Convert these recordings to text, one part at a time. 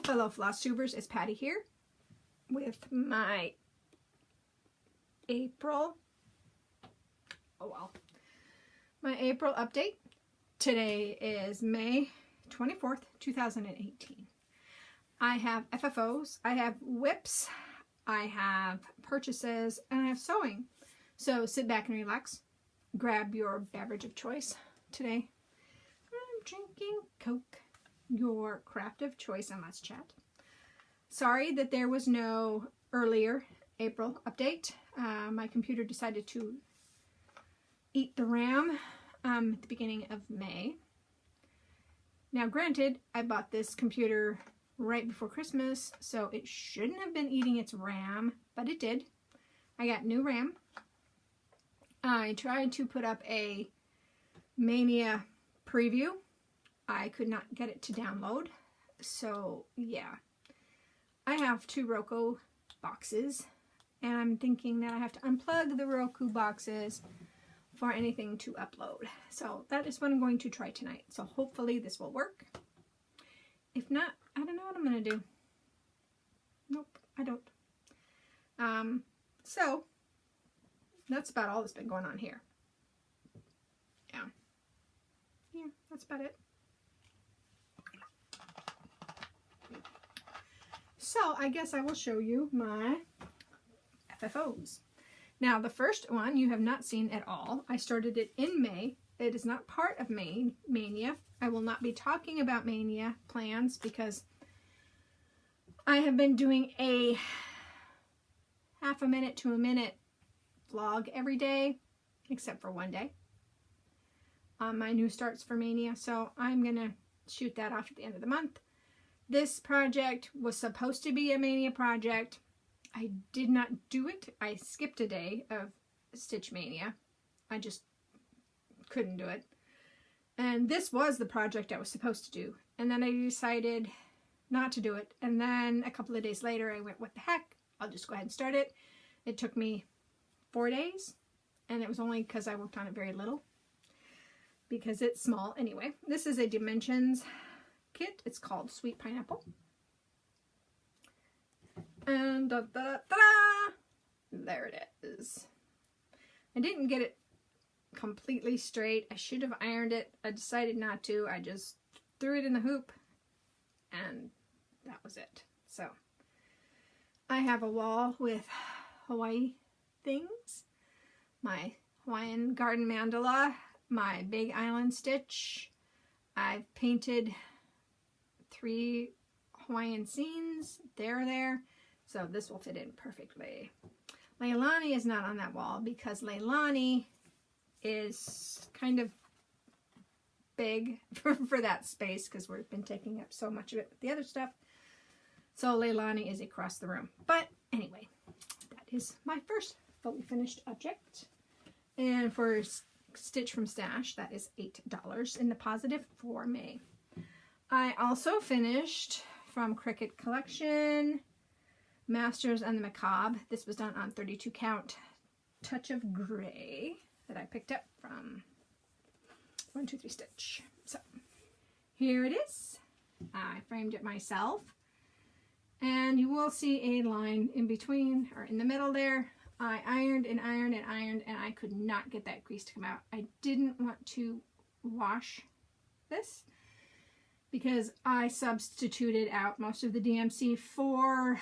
fellow Flosstubers, it's Patti here with my April update. Today is May 24th, 2018. I have FFOs, I have whips, I have purchases, and I have sewing. So sit back and relax. Grab your beverage of choice. Today I'm drinking Coke, your craft of choice, and let's chat. Sorry that there was no earlier April update. My computer decided to eat the RAM at the beginning of May. Now granted, I bought this computer right before Christmas, so it shouldn't have been eating its RAM, but it did. I got new RAM. I tried to put up a may-nia preview. I could not get it to download, so yeah. I have 2 Roku boxes, and I'm thinking that I have to unplug the Roku boxes for anything to upload. So that is what I'm going to try tonight. So hopefully this will work. If not, I don't know what I'm going to do. Nope, I don't. So that's about all that's been going on here. Yeah, that's about it. So I guess I will show you my FFOs. Now the first one you have not seen at all. I started it in May. It is not part of may-nia. I will not be talking about may-nia plans because I have been doing a half a minute to a minute vlog every day except for one day on my new starts for may-nia. So I'm going to shoot that off at the end of the month. This project was supposed to be a may-nia project. I did not do it. I skipped a day of Stitch Mania. I just couldn't do it. And this was the project I was supposed to do. And then I decided not to do it. And then a couple of days later I went, what the heck? I'll just go ahead and start it. It took me 4 days. And it was only because I worked on it very little. Because it's small anyway. This is a Dimensions kit. It's called Sweet Pineapple. And there it is. I didn't get it completely straight. I should have ironed it. I decided not to. I just threw it in the hoop and that was it. So I have a wall with Hawaii things, my Hawaiian garden mandala, my big island stitch. I've painted 3 Hawaiian scenes there. So this will fit in perfectly. Leilani is not on that wall because Leilani is kind of big for that space because we've been taking up so much of it with the other stuff. So Leilani is across the room. But anyway, that is my first fully finished object. And for Stitch from Stash, that is $8 in the positive for May. I also finished from Cricut Collection, Masters and the Macabre. This was done on 32 count Touch of Gray that I picked up from 123 Stitch. So here it is. I framed it myself. And you will see a line in between or in the middle there. I ironed and ironed and ironed and I could not get that crease to come out. I didn't want to wash this because I substituted out most of the DMC for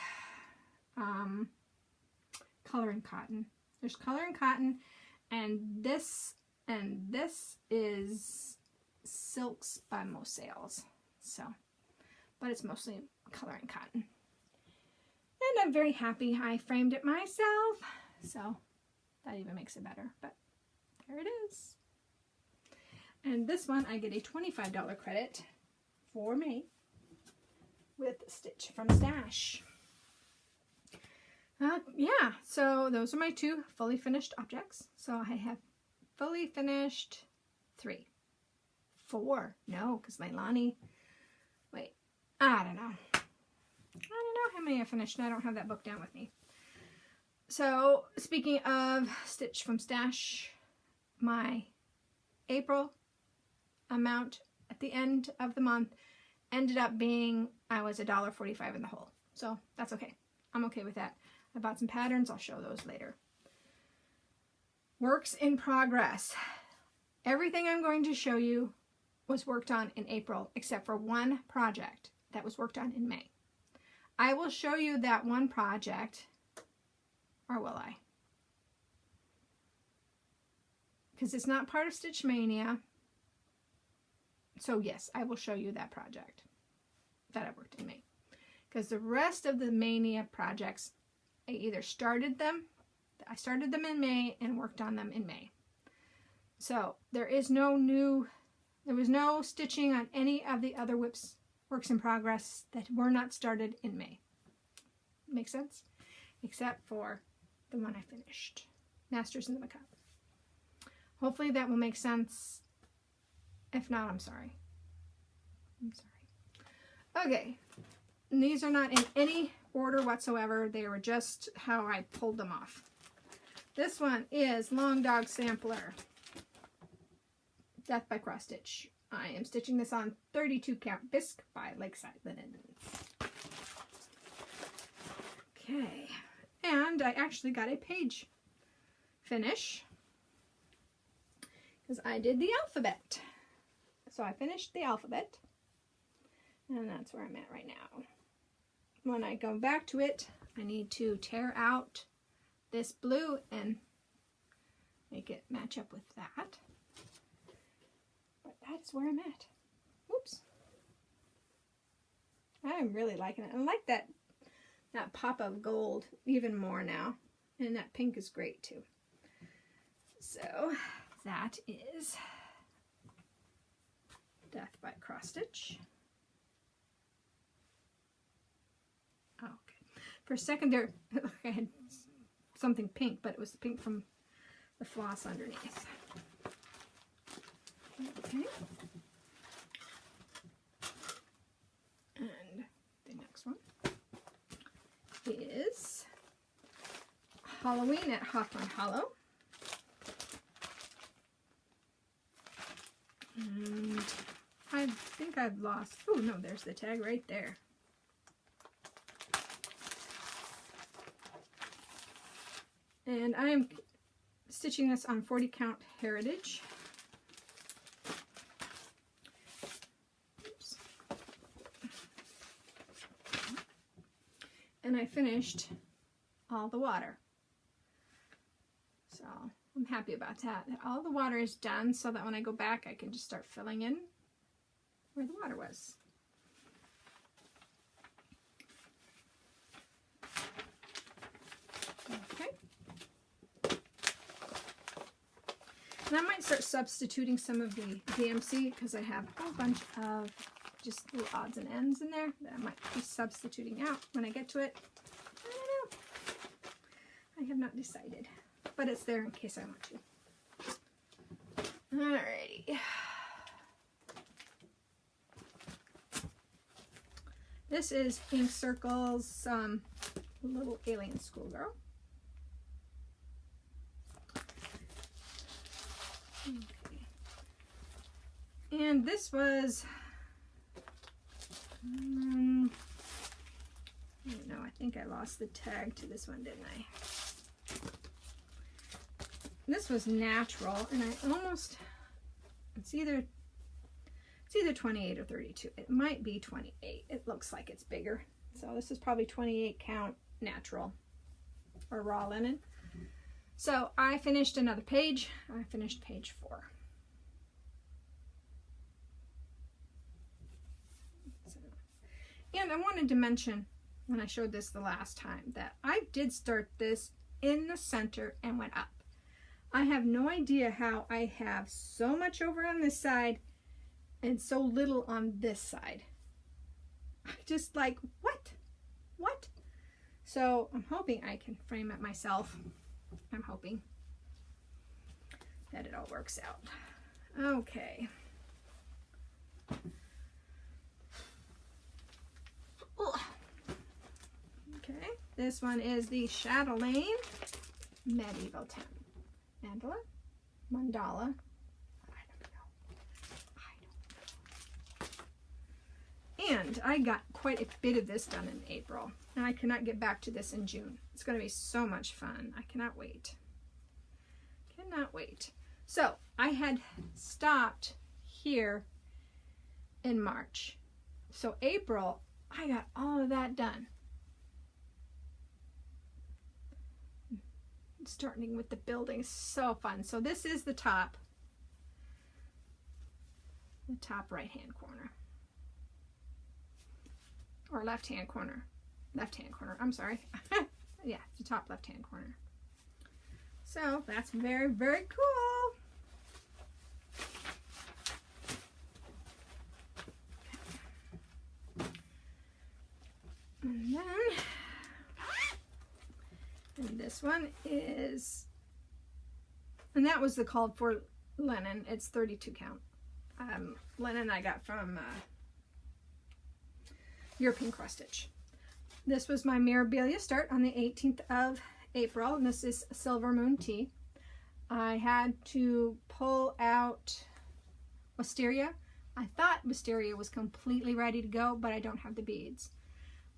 color and cotton. There's color and cotton, and this is silks by Most Sales. So, but it's mostly color and cotton. And I'm very happy I framed it myself. So that even makes it better. But there it is. And this one I get a $25 credit for me with Stitch from Stash. Yeah, so those are my 2 fully finished objects. So I have fully finished 3. 4. No, because Leilani. Wait, I don't know. I don't know how many I finished, and I don't have that book down with me. So, speaking of Stitch from Stash, my April amount at the end of the month ended up being, I was $1.45 in the hole. So that's okay. I'm okay with that. I bought some patterns. I'll show those later. Works in progress. Everything I'm going to show you was worked on in April, except for one project that was worked on in May. I will show you that one project, or will I? Because it's not part of Stitch Mania. So yes, I will show you that project that I worked in May. Because the rest of the may-nia projects, I either started them in May and worked on them in May. So there was no stitching on any of the other WIPs works in progress that were not started in May. Make sense? Except for the one I finished, Masters in the Macabre. Hopefully that will make sense. If not, I'm sorry. I'm sorry. Okay. And these are not in any order whatsoever. They were just how I pulled them off. This one is Long Dog Sampler, Death by Cross Stitch. I am stitching this on 32 count bisque by Lakeside Linens. Okay, and I actually got a page finish because I did the alphabet. So I finished the alphabet, and that's where I'm at right now. When I go back to it, I need to tear out this blue and make it match up with that. But that's where I'm at. Whoops. I'm really liking it. I like that pop of gold even more now. And that pink is great too. So that is Death by Cross Stitch. Oh, okay. For a second there, I had something pink, but it was the pink from the floss underneath. Okay. And the next one is Halloween at Hawthorne Hollow. And I think I've lost, oh no, there's the tag right there. And I am stitching this on 40 count Heritage. Oops. And I finished all the water. So I'm happy about that. All the water is done so that when I go back I can just start filling in where the water was. Okay. And I might start substituting some of the DMC because I have a whole bunch of just little odds and ends in there that I might be substituting out when I get to it. I don't know. I have not decided, but it's there in case I want to. Alrighty. This is Ink Circle's Little Alien Schoolgirl. Okay. And this was, I don't know, I think I lost the tag to this one, didn't I? This was natural, and I almost, it's either 28 or 32. It might be 28. It looks like it's bigger. So this is probably 28 count natural or raw linen. So I finished another page. I finished page 4. And I wanted to mention when I showed this the last time that I did start this in the center and went up. I have no idea how I have so much over on this side and so little on this side. I just like, what? What? So I'm hoping I can frame it myself. I'm hoping that it all works out. Okay. Okay, this one is the Chatelaine Medieval 10 mandala, mandala. I don't know. And I got quite a bit of this done in April, and I cannot get back to this in June. It's going to be so much fun. I cannot wait. Cannot wait. So I had stopped here in March. So April, I got all of that done. Starting with the building, so fun. So this is the top right hand corner, or left hand corner, I'm sorry. Yeah, the top left hand corner. So that's very, very cool. And then this one is, and that was the called for linen. It's 32 count. Linen I got from European Cross Stitch. This was my Mirabilia start on the 18th of April, and this is Silver Moon Tea. I had to pull out Wisteria. I thought Wisteria was completely ready to go, but I don't have the beads.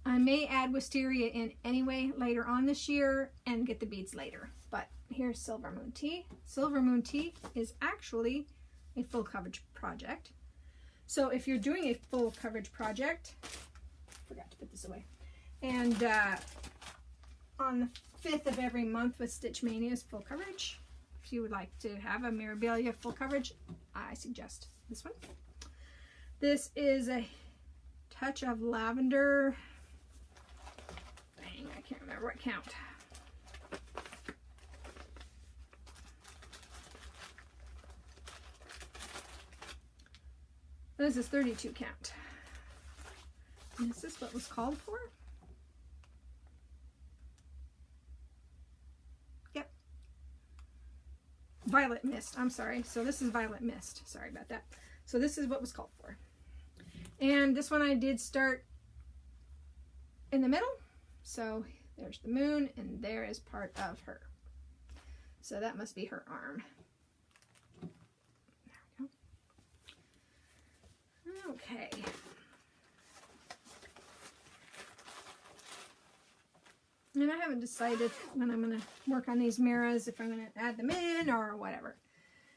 I may add Wisteria in anyway later on this year and get the beads later. But here's Silver Moon Tea. Silver Moon Tea is actually a full coverage project. So if you're doing a full coverage project, forgot to put this away, and on the 5th of every month with Stitch Mania's full coverage, if you would like to have a Mirabilia full coverage, I suggest this one. This is a touch of lavender. Dang, I can't remember what count. This is 32 count. And this is what was called for. Yep. Violet Mist. I'm sorry. So this is Violet Mist. Sorry about that. So this is what was called for. And this one I did start in the middle. So there's the moon, and there is part of her. So that must be her arm. There we go. Okay. And I haven't decided when I'm going to work on these mirrors, if I'm going to add them in or whatever.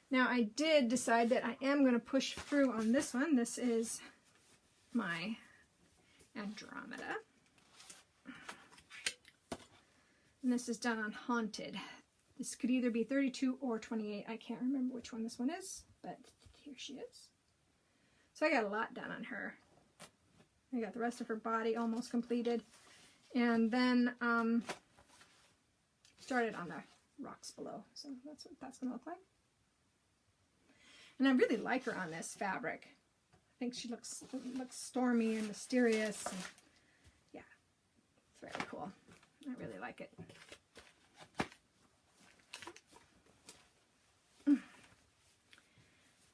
Now I did decide that I am going to push through on this one. This is my Andromeda. And this is done on Haunted. This could either be 32 or 28. I can't remember which one this one is, but here she is. So I got a lot done on her. I got the rest of her body almost completed. And then started on the rocks below. So that's what that's going to look like. And I really like her on this fabric. I think she looks stormy and mysterious. And yeah, it's very cool. I really like it.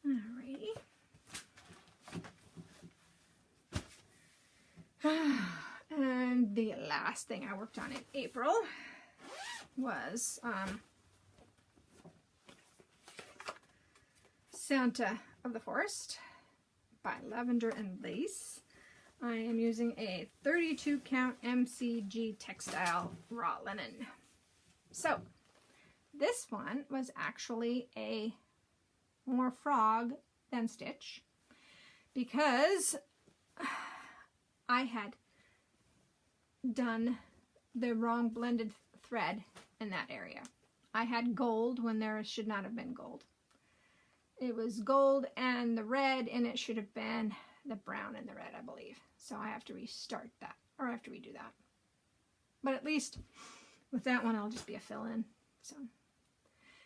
Alrighty. And the last thing I worked on in April was Santa of the Forest by Lavender and Lace. I am using a 32 count MCG textile raw linen. So this one was actually a more frog than stitch because I had done the wrong blended thread in that area. I had gold when there should not have been gold. It was gold and the red, and it should have been the brown and the red, I believe. So I have to restart that, or I have to redo that. But at least with that one, I'll just be a fill-in. So,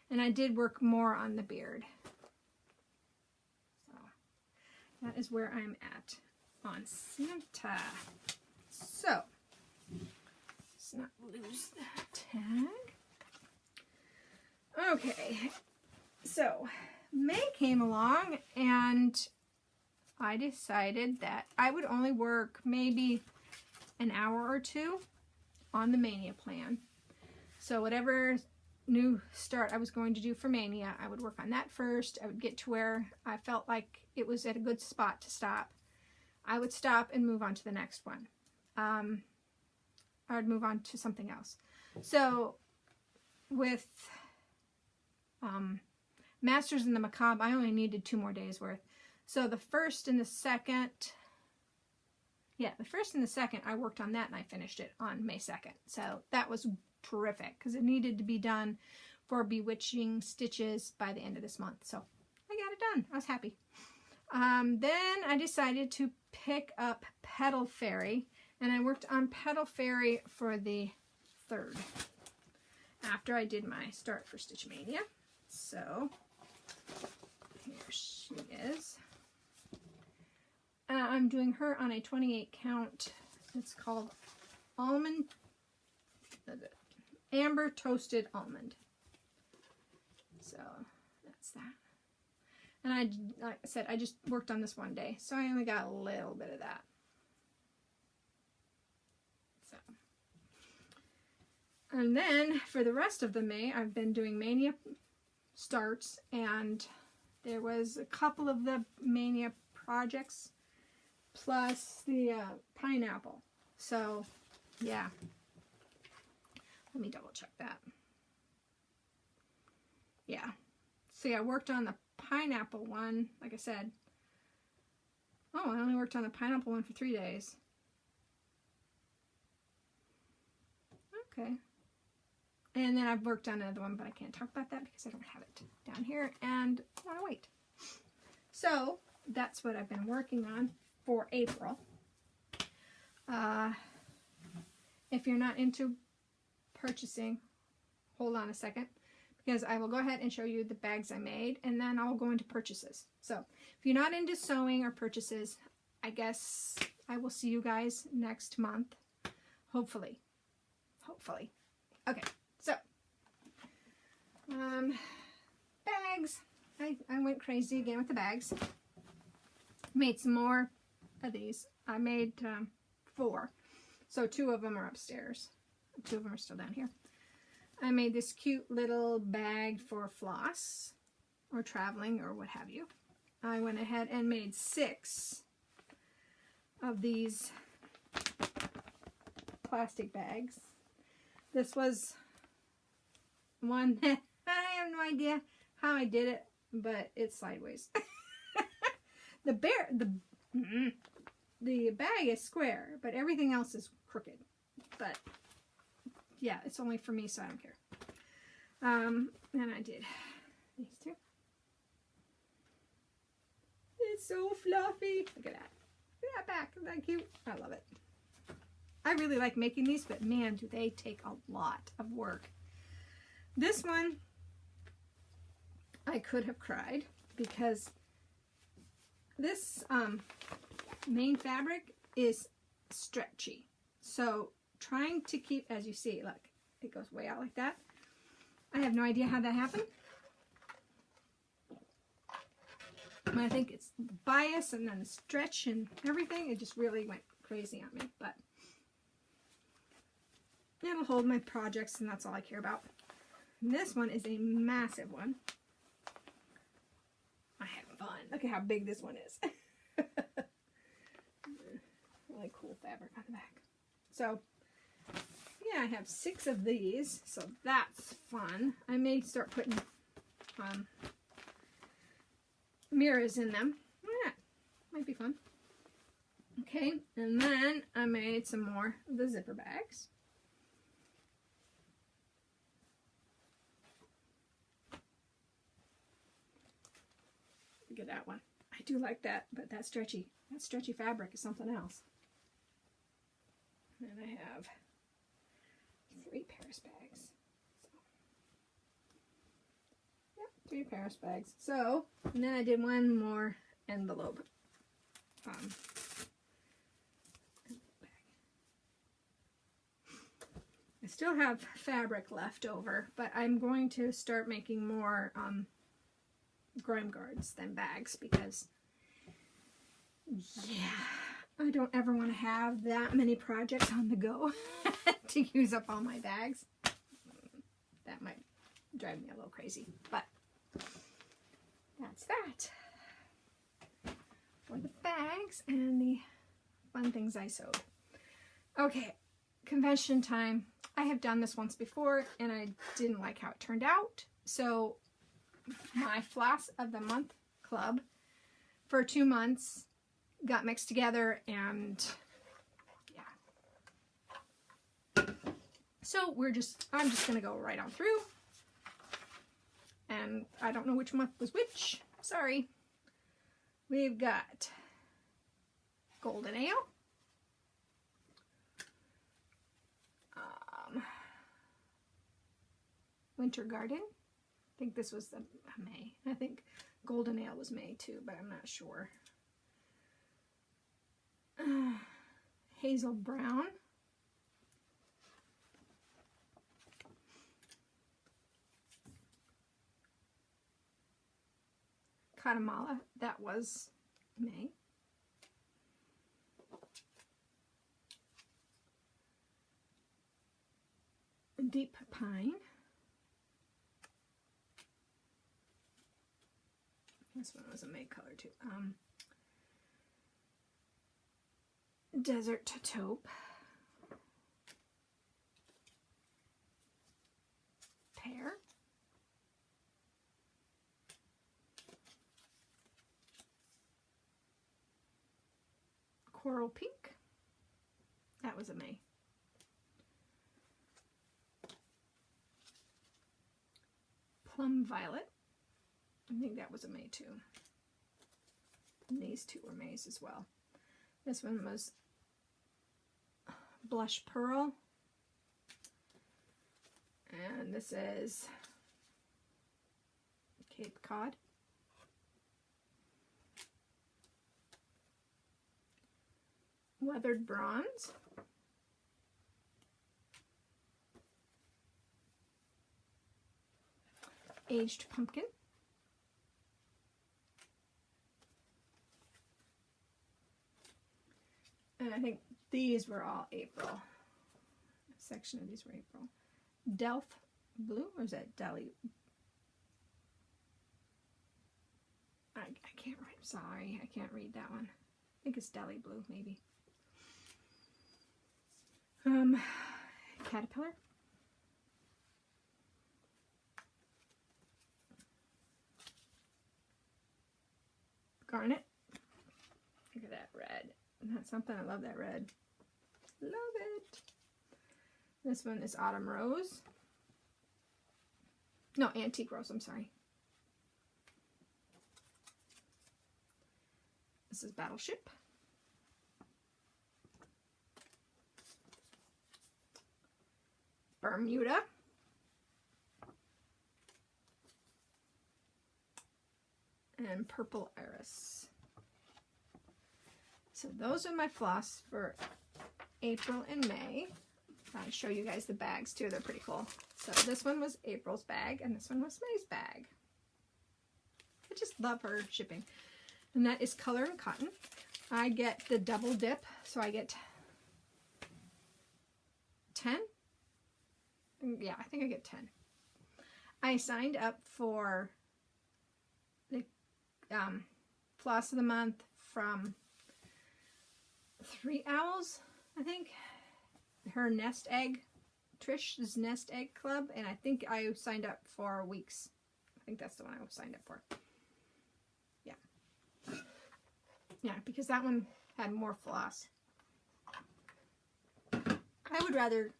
and I did work more on the beard. So that is where I'm at on Santa. So let's not lose that tag. Okay, so May came along and I decided that I would only work maybe an hour or two on the may-nia plan. So whatever new start I was going to do for may-nia, I would work on that first. I would get to where I felt like it was at a good spot to stop. I would stop and move on to the next one. I would move on to something else. So with Masters in the Macabre, I only needed 2 more days worth. So the first and the second, I worked on that and I finished it on May 2nd. So that was terrific because it needed to be done for Bewitching Stitches by the end of this month. So I got it done. I was happy. Then I decided to pick up Petal Fairy, and I worked on Petal Fairy for the 3rd after I did my start for Stitch Mania. So here she is. I'm doing her on a 28 count. It's called Amber Toasted Almond. So that's that. And like I said, I just worked on this one day, so I only got a little bit of that. So, and then for the rest of the May, I've been doing May-nia starts, and there was a couple of the May-nia projects plus the pineapple. So, yeah. Let me double check that. Yeah. So yeah, I worked on the pineapple one, like I said. Oh, I only worked on the pineapple one for 3 days. Okay. And then I've worked on another one, but I can't talk about that because I don't have it down here and I want to wait. So that's what I've been working on for April. If you're not into purchasing, hold on a second, because I will go ahead and show you the bags I made, and then I'll go into purchases. So if you're not into sewing or purchases, I guess I will see you guys next month. Hopefully. Hopefully. Okay, so bags. I went crazy again with the bags. Made some more of these. I made 4. So 2 of them are upstairs. 2 of them are still down here. I made this cute little bag for floss or traveling or what have you. I went ahead and made 6 of these plastic bags. This was one that I have no idea how I did it, but it's sideways. The bag is square, but everything else is crooked. But yeah, it's only for me, so I don't care. And I did these 2. It's so fluffy. Look at that. Look at that back. Isn't that cute? I love it. I really like making these, but man, do they take a lot of work. This one, I could have cried because this main fabric is stretchy. So trying to keep, as you see, look, it goes way out like that. I have no idea how that happened. I think it's the bias and then the stretch and everything. It just really went crazy on me, but it'll hold my projects, and that's all I care about. And this one is a massive one. I have fun. Look at how big this one is. Really cool fabric on the back. So yeah, I have 6 of these, so that's fun. I may start putting mirrors in them. Yeah, might be fun. Okay, and then I made some more of the zipper bags. Look at that one. I do like that, but that stretchy fabric is something else. And I have 3 Paris bags. So, yep, 3 Paris bags. So, and then I did one more envelope bag. I still have fabric left over, but I'm going to start making more grime guards than bags because, yeah, I don't ever want to have that many projects on the go to use up all my bags. That might drive me a little crazy, but that's that for the bags and the fun things I sewed. Okay, convention time. I have done this once before and I didn't like how it turned out. So my Floss of the Month club for 2 months got mixed together, and yeah. So I'm just gonna go right on through. And I don't know which month was which. Sorry. We've got Golden Ale. Winter Garden. I think this was the May. I think Golden Ale was May too, but I'm not sure. Hazel Brown. Katamala, that was May. Deep Pine. This one was a May color too. Desert Taupe. Pear. Coral Pink. That was a May. Plum Violet. I think that was a May too. And these two were Mays as well. This one was Blush Pearl. And this is Cape Cod. Weathered Bronze. Aged Pumpkin. And I think these were all April. A section of these were April. Delph Blue, or is that Delhi? I can't read, sorry, I can't read that one. I think it's Delhi Blue, maybe. Caterpillar. Garnet. Look at that red. Isn't that something? I love that red. Love it. This one is Autumn Rose. No, Antique Rose, I'm sorry. This is Battleship. Bermuda. And Purple Iris. So those are my floss for April and May. I'll show you guys the bags too. They're pretty cool. So this one was April's bag and this one was May's bag. I just love her shipping. And that is Color and Cotton. I get the double dip, so I get 10. Yeah, I think I get 10. I signed up for the Floss of the Month from 3 Owls, I think. Her Nest Egg, Trish's Nest Egg Club, and I think I signed up for Weeks. I think that's the one I signed up for. Yeah. Yeah, because that one had more floss. I would rather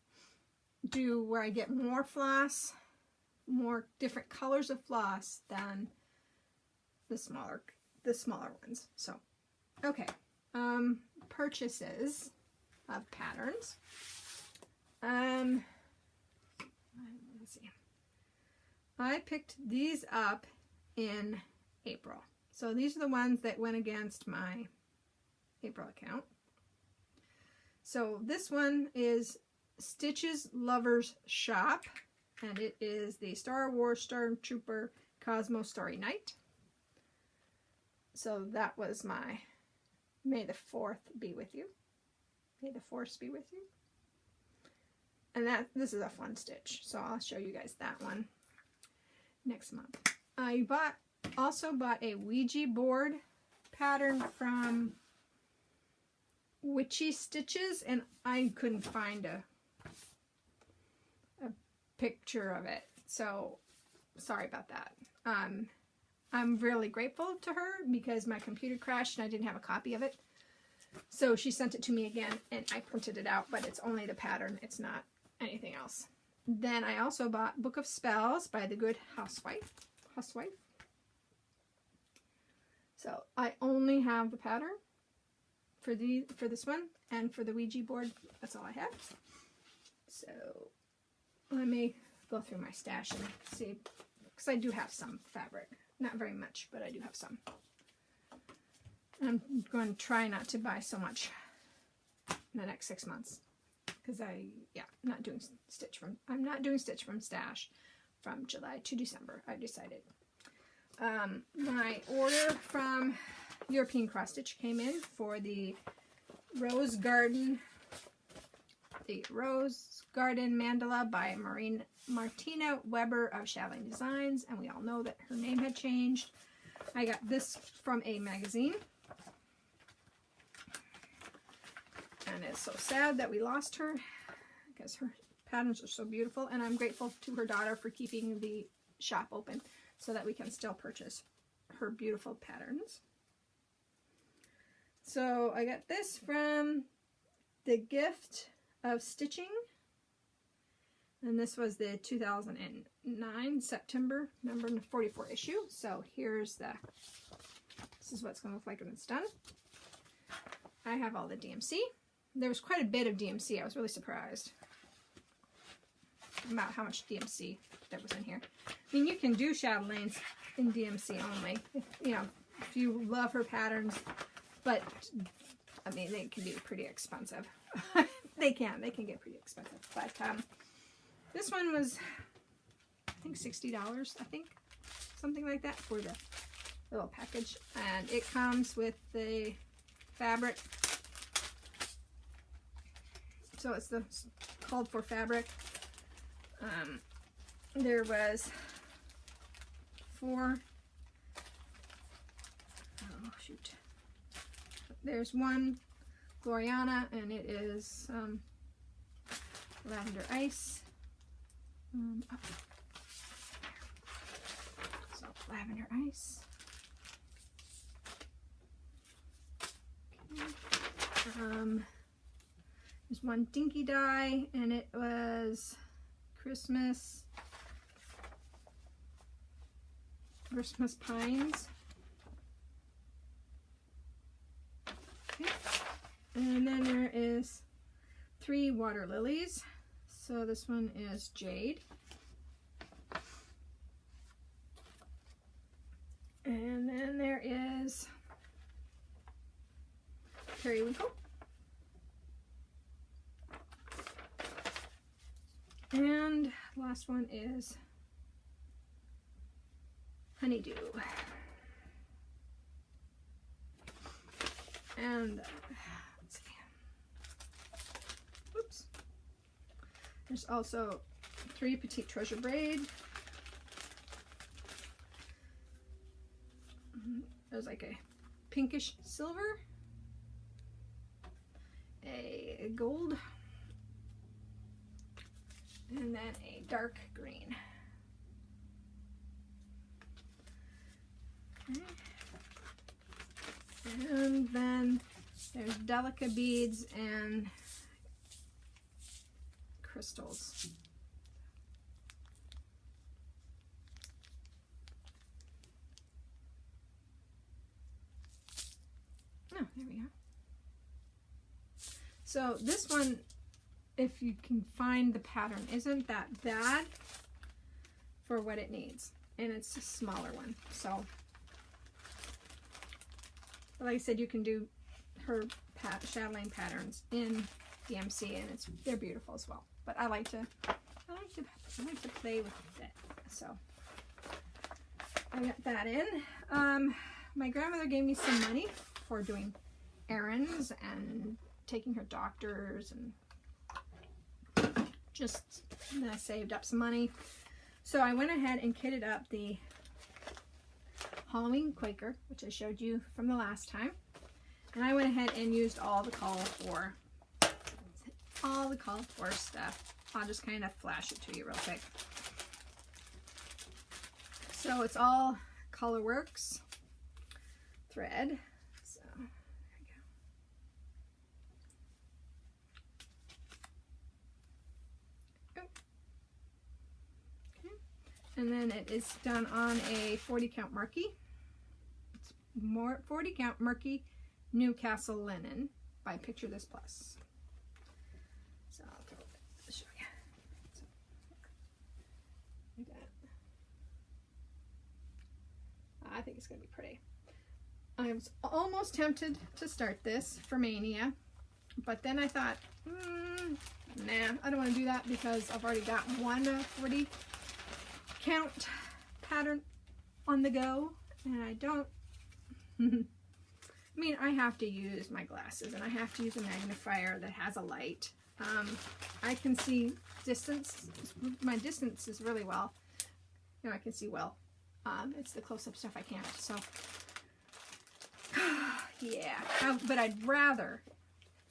do where I get more floss, more different colors of floss than the smaller ones. So, okay. Purchases of patterns. Let's see. I picked these up in April. So these are the ones that went against my April account. So this one is Stitches Lovers Shop, and it is the Star Wars Stormtrooper Cosmo Story Night. So that was my May the 4th be with you. May the Force be with you. And this is a fun stitch, so I'll show you guys that one next month. I also bought a Ouija board pattern from witchy stitches, and I couldn't find a picture of it, so sorry about that. I'm really grateful to her because my computer crashed and I didn't have a copy of it, so she sent it to me again and I printed it out, but it's only the pattern, it's not anything else. Then I also bought Book of Spells by the Good Housewife. So I only have the pattern for this one, and for the Ouija board, that's all I have. So let me go through my stash and see, because I do have some fabric. Not very much, but I do have some. I'm going to try not to buy so much in the next 6 months, because I'm not doing stitch from stash from July to December, I've decided. My order from European Cross Stitch came in for the Rose Garden Mandala by Martina Weber of Chatelaine Designs, and we all know that her name had changed. I got this from a magazine, and it's so sad that we lost her because her patterns are so beautiful, and I'm grateful to her daughter for keeping the shop open so that we can still purchase her beautiful patterns. So I got this from The Gift of Stitching, and this was the 2009 September number 44 issue. So here's this is what it's going to look like when it's done. I have all the DMC. There was quite a bit of DMC. I was really surprised about how much DMC that was in here. I mean, you can do Chatelaines in DMC only, if you love her patterns, but I mean, they can be pretty expensive. they can get pretty expensive, but this one was, I think, $60, something like that, for the little package, and it comes with the fabric. So it's the called for fabric. There was 4. Oh shoot! There's one Gloriana, and it is Lavender Ice. So Lavender Ice. Okay. There's one Dinky Dye, and it was Christmas Pines. Okay. And then there is 3 Water Lilies. So this one is Jade. And then there is Periwinkle. And last one is Honeydew. And let's see. Oops. There's also 3 Petite Treasure Braid. There's like a pinkish silver, a gold, and then a dark green. Okay. And then there's Delica beads and crystals. Oh, there we are. So this one, if you can find the pattern, isn't that bad for what it needs, and it's a smaller one. So, but like I said, you can do her chatelaine patterns in DMC, and they're beautiful as well. But I like to play with it. So I got that in. My grandmother gave me some money for doing errands and taking her doctors, and then I saved up some money. So I went ahead and kitted up the Halloween Quaker, which I showed you from the last time. And I went ahead and used all the call for stuff. I'll just kind of flash it to you real quick. So it's all Colorworks thread. So there we go. Okay. And then it is done on a 40 count marquee. It's more 40 count marquee Newcastle linen by Picture This Plus. So I'll show you. So, like that. I think it's going to be pretty. I was almost tempted to start this for may-nia, but then I thought, nah, I don't want to do that because I've already got one 40 count pattern on the go, and I don't, I mean, I have to use my glasses and I have to use a magnifier that has a light. I can see distance, my distance is really well, you know, I can see well. It's the close-up stuff I can't, so yeah, but I'd rather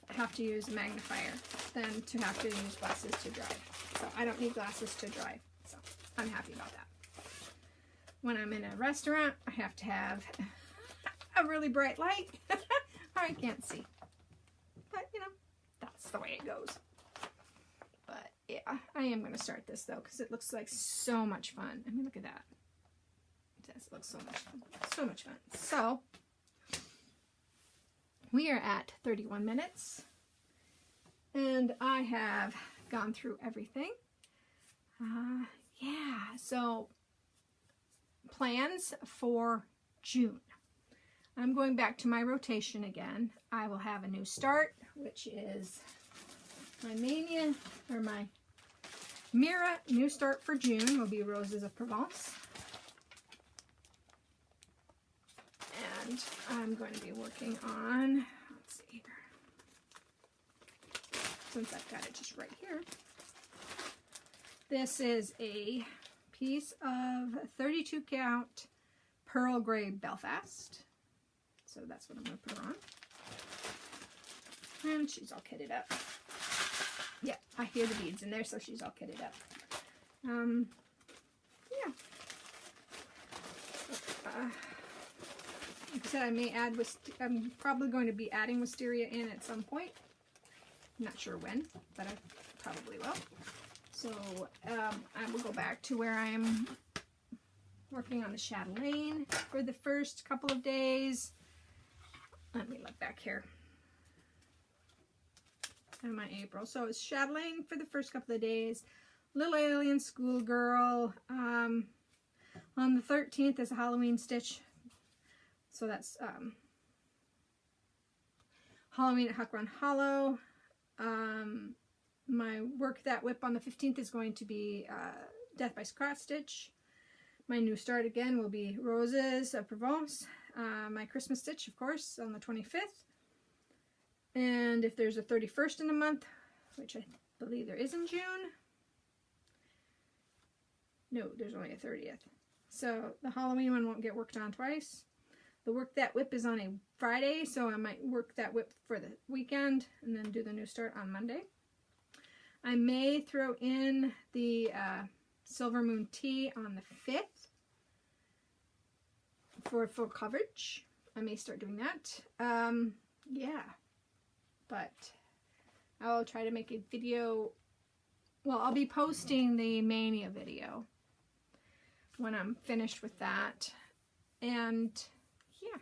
have to use a magnifier than to have to use glasses to drive. So I don't need glasses to drive, so I'm happy about that. When I'm in a restaurant, I have to have a really bright light or I can't see. But, you know, that's the way it goes. But yeah, I am going to start this though because it looks like so much fun. I mean, look at that. It looks so much fun. So much fun. So we are at 31 minutes and I have gone through everything. Yeah, so plans for June. I'm going back to my rotation again. I will have a new start, which is my may-nia, or my Mira new start for June will be Roses of Provence. And I'm going to be working on, let's see here, since I've got it just right here. This is a piece of 32 count Pearl Gray Belfast. So that's what I'm going to put her on. And she's all kitted up. Yeah, I hear the beads in there, so she's all kitted up. Yeah. Like I said, I may add, I'm probably going to be adding wisteria in at some point. I'm not sure when, but I probably will. So I will go back to where I am working on the chatelaine for the first couple of days. Let me look back here. And my April. So it's chatelaine for the first couple of days. Little Alien Schoolgirl. On the 13th is a Halloween stitch. So that's Halloween at Huck Run Hollow. My Work That Whip on the 15th is going to be Death by Cross Stitch. My new start again will be Roses of Provence. My Christmas stitch, of course, on the 25th. And if there's a 31st in the month, which I believe there is in June. No, there's only a 30th. So the Halloween one won't get worked on twice. The Work That Whip is on a Friday, so I might work that whip for the weekend and then do the new start on Monday. I may throw in the Silver Moon Tea on the 5th for full coverage. I may start doing that. Yeah, but I'll try to make a video. Well, I'll be posting the may-nia video when I'm finished with that. And yeah,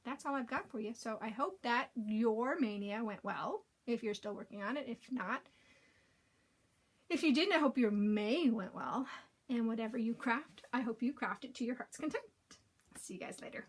that's all I've got for you. So I hope that your may-nia went well, if you're still working on it. If not, if you didn't, I hope your May went well. And whatever you craft, I hope you craft it to your heart's content. See you guys later.